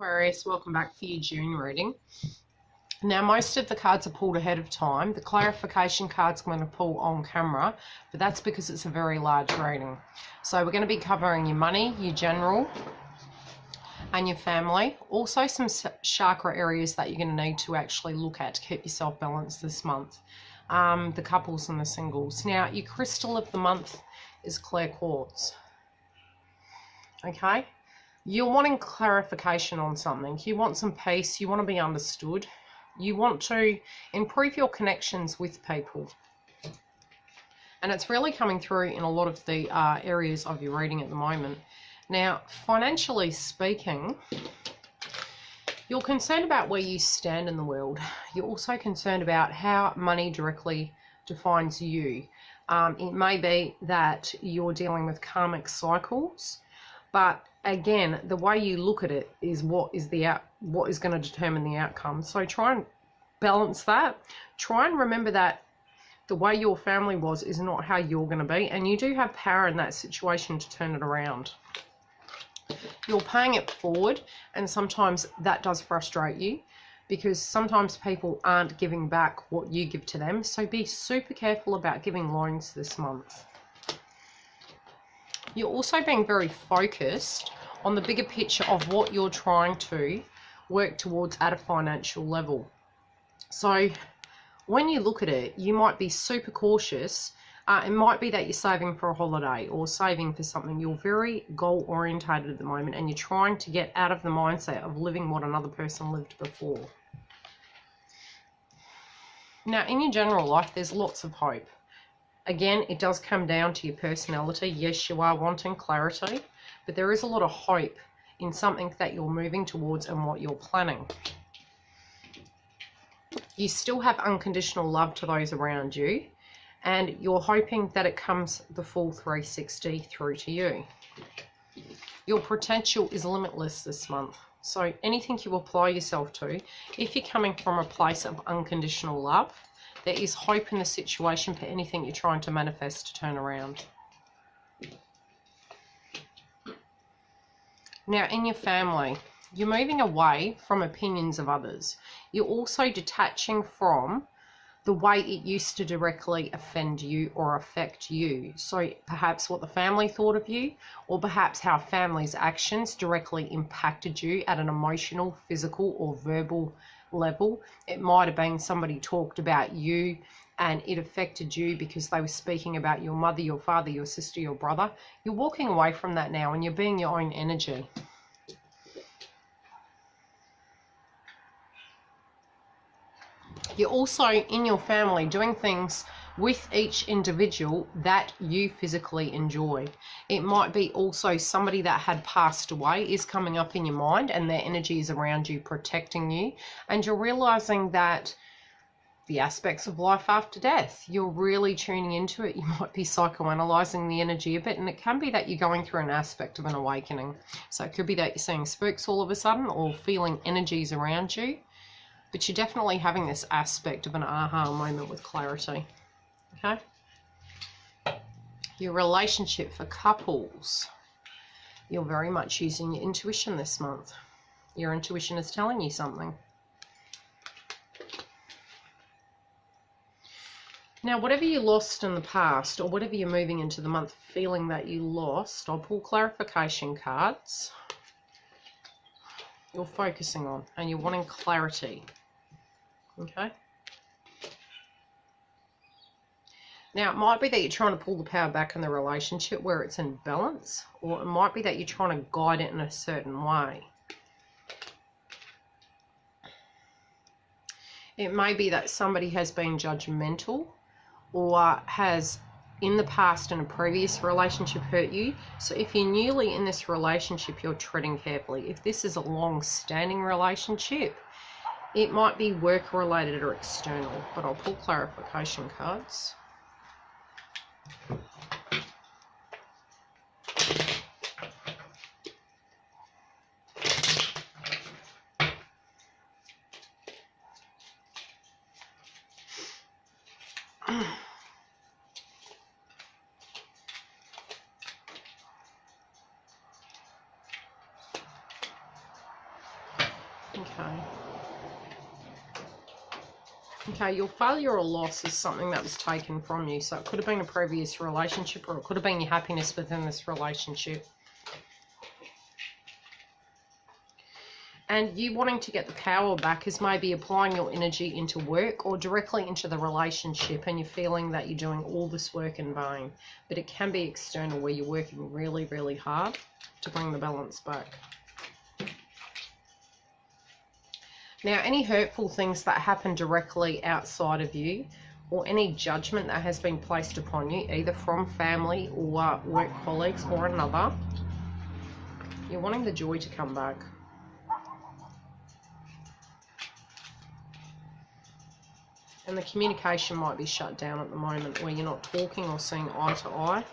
Aquarius, welcome back for your June reading. Now, most of the cards are pulled ahead of time. The clarification card's going to pull on camera, but that's because it's a very large reading. So we're going to be covering your money, your general, and your family. Also some chakra areas that you're going to need to actually look at to keep yourself balanced this month. The couples and the singles. Now, your crystal of the month is clear quartz. Okay? You're wanting clarification on something. You want some peace. You want to be understood. You want to improve your connections with people. And it's really coming through in a lot of the areas of your reading at the moment. Now, financially speaking, you're concerned about where you stand in the world. You're also concerned about how money directly defines you. It may be that you're dealing with karmic cycles, but again, the way you look at it is what is going to determine the outcome. So try and balance that. Try and remember that the way your family was is not how you're going to be, and you do have power in that situation to turn it around. You're paying it forward, and sometimes that does frustrate you because sometimes people aren't giving back what you give to them. So be super careful about giving loans this month. You're also being very focused on the bigger picture of what you're trying to work towards at a financial level. So when you look at it, you might be super cautious. It might be that you're saving for a holiday or saving for something. You're very goal orientated at the moment, and you're trying to get out of the mindset of living what another person lived before. Now, in your general life, there's lots of hope. Again, it does come down to your personality. Yes, you are wanting clarity, but there is a lot of hope in something that you're moving towards and what you're planning. You still have unconditional love to those around you, and you're hoping that it comes the full 360 through to you. Your potential is limitless this month. So anything you apply yourself to, if you're coming from a place of unconditional love, there is hope in the situation for anything you're trying to manifest to turn around. Now, in your family, you're moving away from opinions of others. You're also detaching from the way it used to directly offend you or affect you. So perhaps what the family thought of you, or perhaps how family's actions directly impacted you at an emotional, physical, or verbal level. It might have been somebody talked about you and it affected you because they were speaking about your mother, your father, your sister, your brother. You're walking away from that now and you're being your own energy. You're also in your family doing things with each individual that you physically enjoy. It might be also somebody that had passed away is coming up in your mind and their energy is around you, protecting you. And you're realizing that the aspects of life after death, you're really tuning into it. You might be psychoanalyzing the energy a bit, and it can be that you're going through an aspect of an awakening. So it could be that you're seeing spooks all of a sudden or feeling energies around you. But you're definitely having this aspect of an aha moment with clarity. Okay? Your relationship for couples. You're very much using your intuition this month. Your intuition is telling you something. Now, whatever you lost in the past, or whatever you're moving into the month feeling that you lost, I'll pull clarification cards. You're focusing on, and you're wanting clarity. Okay? Now, it might be that you're trying to pull the power back in the relationship where it's in balance, or it might be that you're trying to guide it in a certain way. It may be that somebody has been judgmental or has in the past in a previous relationship hurt you. So if you're newly in this relationship, you're treading carefully. If this is a long-standing relationship, it might be work-related or external, but I'll pull clarification cards. Okay. Okay, your failure or loss is something that was taken from you. So it could have been a previous relationship, or it could have been your happiness within this relationship. And you wanting to get the power back is maybe applying your energy into work or directly into the relationship, and you're feeling that you're doing all this work in vain. But it can be external, where you're working really, really hard to bring the balance back. Now, any hurtful things that happen directly outside of you, or any judgment that has been placed upon you, either from family or work colleagues or another, you're wanting the joy to come back. And the communication might be shut down at the moment, where you're not talking or seeing eye to eye.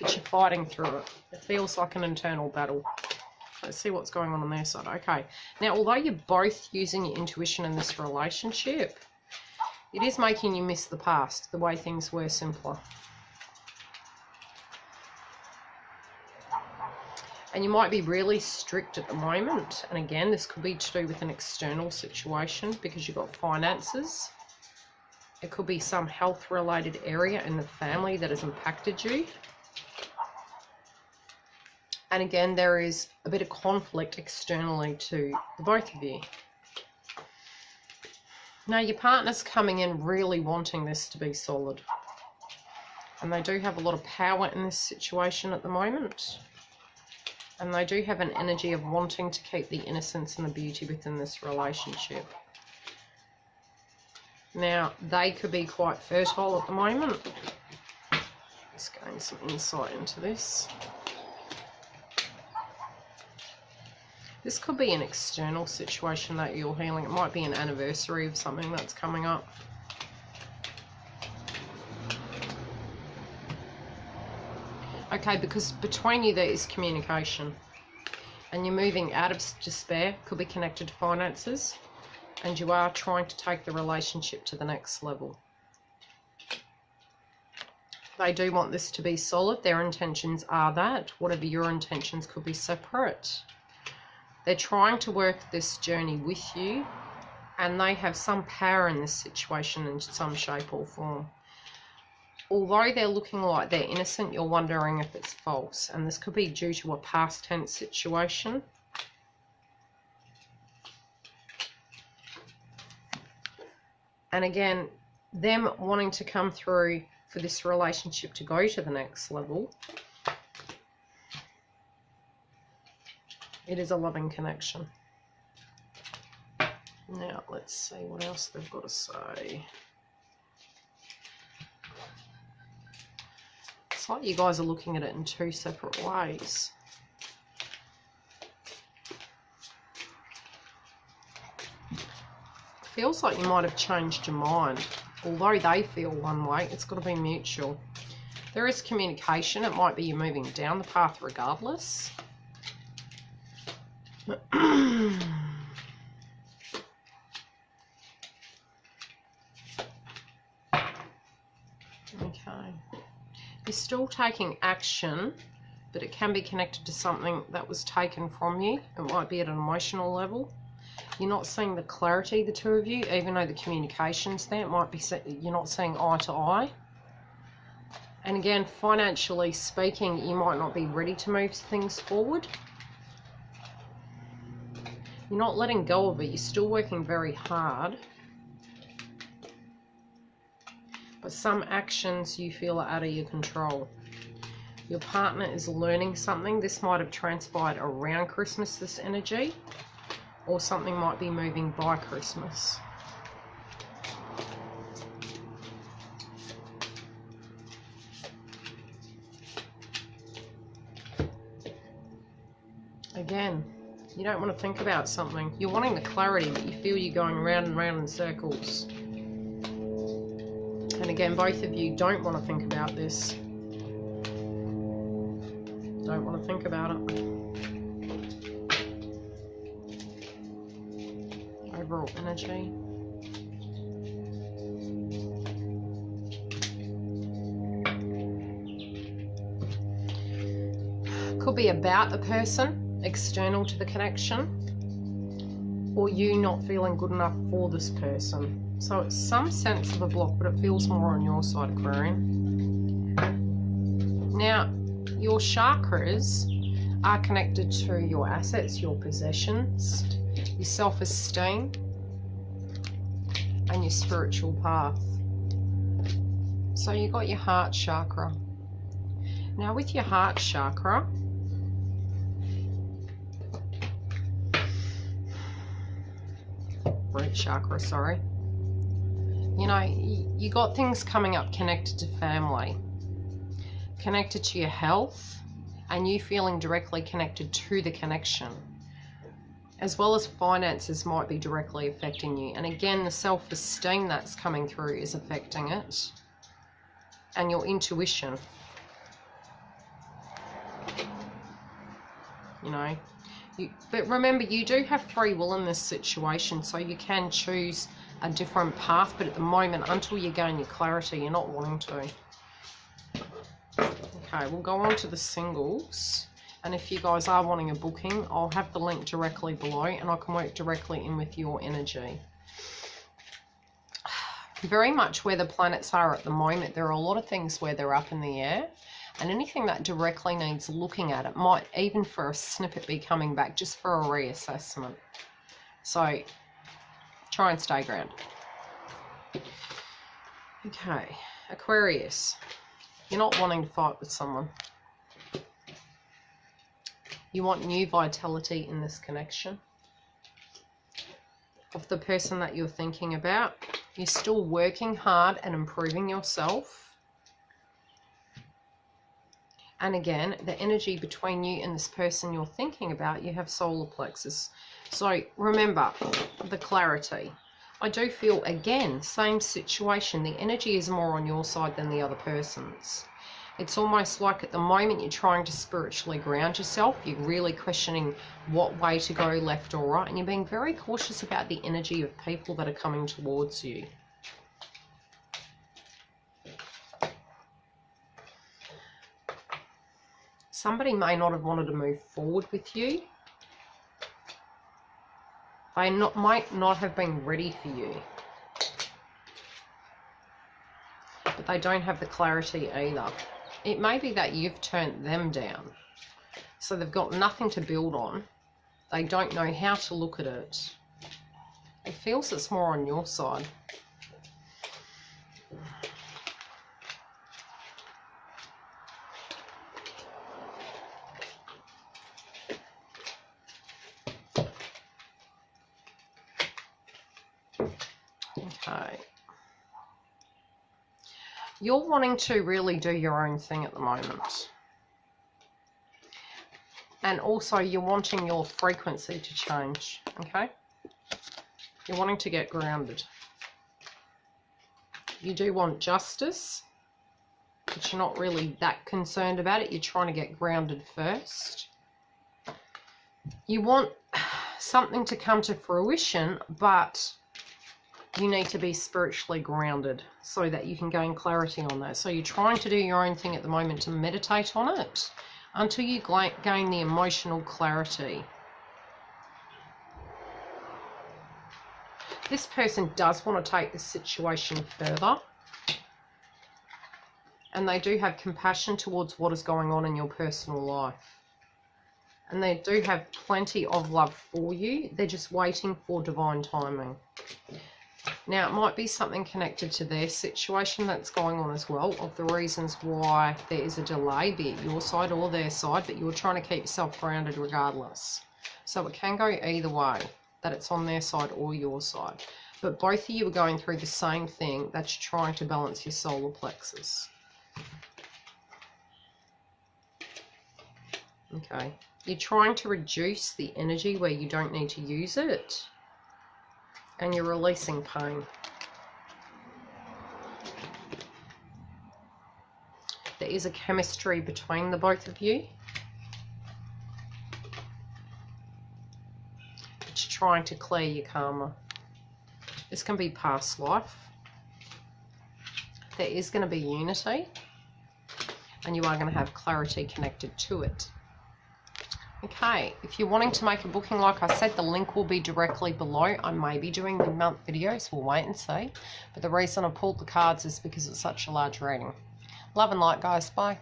But you're fighting through it. It feels like an internal battle. Let's see what's going on their side. Okay. Now, although you're both using your intuition in this relationship, it is making you miss the past, the way things were simpler. And you might be really strict at the moment. And again, this could be to do with an external situation, because you've got finances. It could be some health-related area in the family that has impacted you. And again, there is a bit of conflict externally to the both of you. Now, your partner's coming in really wanting this to be solid. And they do have a lot of power in this situation at the moment. And they do have an energy of wanting to keep the innocence and the beauty within this relationship. Now, they could be quite fertile at the moment. Let's gain some insight into this. This could be an external situation that you're healing. It might be an anniversary of something that's coming up. Okay, because between you there is communication. And you're moving out of despair. Could be connected to finances. And you are trying to take the relationship to the next level. They do want this to be solid. Their intentions are that. Whatever your intentions could be separate. They're trying to work this journey with you, and they have some power in this situation in some shape or form. Although they're looking like they're innocent, you're wondering if it's false, and this could be due to a past tense situation. And again, them wanting to come through for this relationship to go to the next level. It is a loving connection. Now, let's see what else they've got to say. It's like you guys are looking at it in two separate ways. It feels like you might have changed your mind. Although they feel one way, it's got to be mutual. There is communication. It might be you moving down the path regardless. Okay. You're still taking action, but it can be connected to something that was taken from you. It might be at an emotional level. You're not seeing the clarity, the two of you, even though the communication's there. It might be you're not seeing eye to eye. And again, financially speaking, you might not be ready to move things forward. You're not letting go of it. You're still working very hard. But some actions you feel are out of your control. Your partner is learning something. This might have transpired around Christmas, this energy. Or something might be moving by Christmas. Again, you don't want to think about something. You're wanting the clarity, but you feel you're going round and round in circles. And again, both of you don't want to think about this. Don't want to think about it. Overall energy. It could be about a person external to the connection, or you not feeling good enough for this person. So it's some sense of a block, but it feels more on your side, Aquarian. Now, your chakras are connected to your assets, your possessions, your self-esteem, and your spiritual path. So you got your heart chakra. Now with your heart chakra, root chakra, sorry. You know, you got things coming up connected to family, connected to your health, and you feeling directly connected to the connection, as well as finances might be directly affecting you. And again, the self-esteem that's coming through is affecting it, and your intuition. You know, but remember, you do have free will in this situation, so you can choose a different path, but at the moment, until you gain your clarity, you're not wanting to. Okay, we'll go on to the singles, and if you guys are wanting a booking, I'll have the link directly below, and I can work directly in with your energy. Very much where the planets are at the moment, there are a lot of things where they're up in the air, and anything that directly needs looking at, it might even for a snippet be coming back just for a reassessment. So try and stay grounded. Okay, Aquarius, you're not wanting to fight with someone. You want new vitality in this connection of the person that you're thinking about. You're still working hard and improving yourself. And again, the energy between you and this person you're thinking about, you have solar plexus. So remember the clarity. I do feel, again, same situation. The energy is more on your side than the other person's. It's almost like at the moment you're trying to spiritually ground yourself. You're really questioning what way to go, left or right. And you're being very cautious about the energy of people that are coming towards you. Somebody may not have wanted to move forward with you. They might not have been ready for you. But they don't have the clarity either. It may be that you've turned them down. So they've got nothing to build on. They don't know how to look at it. It feels it's more on your side. Okay. You're wanting to really do your own thing at the moment. And also you're wanting your frequency to change, okay? You're wanting to get grounded. You do want justice, but you're not really that concerned about it. You're trying to get grounded first. You want something to come to fruition, but you need to be spiritually grounded so that you can gain clarity on that. So you're trying to do your own thing at the moment to meditate on it until you gain the emotional clarity. This person does want to take the situation further, and they do have compassion towards what is going on in your personal life. And they do have plenty of love for you. They're just waiting for divine timing. Now, it might be something connected to their situation that's going on as well, of the reasons why there is a delay, be it your side or their side, but you're trying to keep yourself grounded regardless. So it can go either way, that it's on their side or your side. But both of you are going through the same thing, that you're trying to balance your solar plexus. Okay. You're trying to reduce the energy where you don't need to use it. And you're releasing pain. There is a chemistry between the both of you. But you're trying to clear your karma. This can be past life. There is going to be unity. And you are going to have clarity connected to it. Okay, if you're wanting to make a booking, like I said, the link will be directly below. I may be doing the month videos, we'll wait and see. But the reason I pulled the cards is because it's such a large reading. Love and light, guys. Bye.